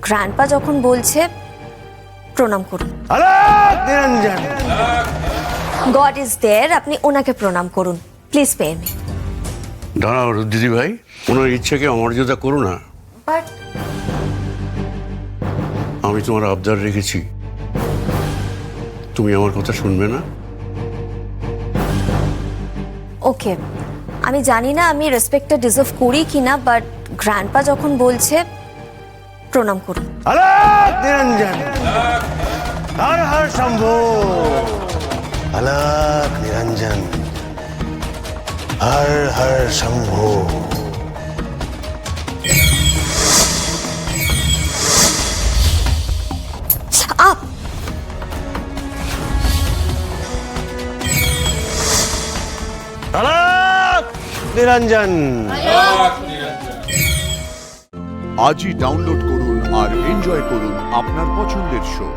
Grandpa যখন বলছে প্রণাম করুন। আলাক নিরঞ্জন। গড ইজ দেয়ার, আপনি ওনাকে প্রণাম করুন প্লিজ পে মি। দাঁড়াও দিদি ভাই, ওনার ইচ্ছাকে অমর্যাদা করো না। বাট আমি তোমার আবদার রেখেছি, তুমি আমার কথা শুনবে না? ওকে, আমি জানি না আমি রেসপেক্টটা ডিজার্ভ করি কিনা, বাট গ্র্যান্ডপা যখন বলছে প্রণাম করুন। আলাক নিরঞ্জন। হর হর শম্ভু। আলাক নিরঞ্জন। হর হর শম্ভু। আপ আলাক নিরঞ্জন। আজই ডাউনলোড করুন আর এনজয় করুন আপনার পছন্দের শো।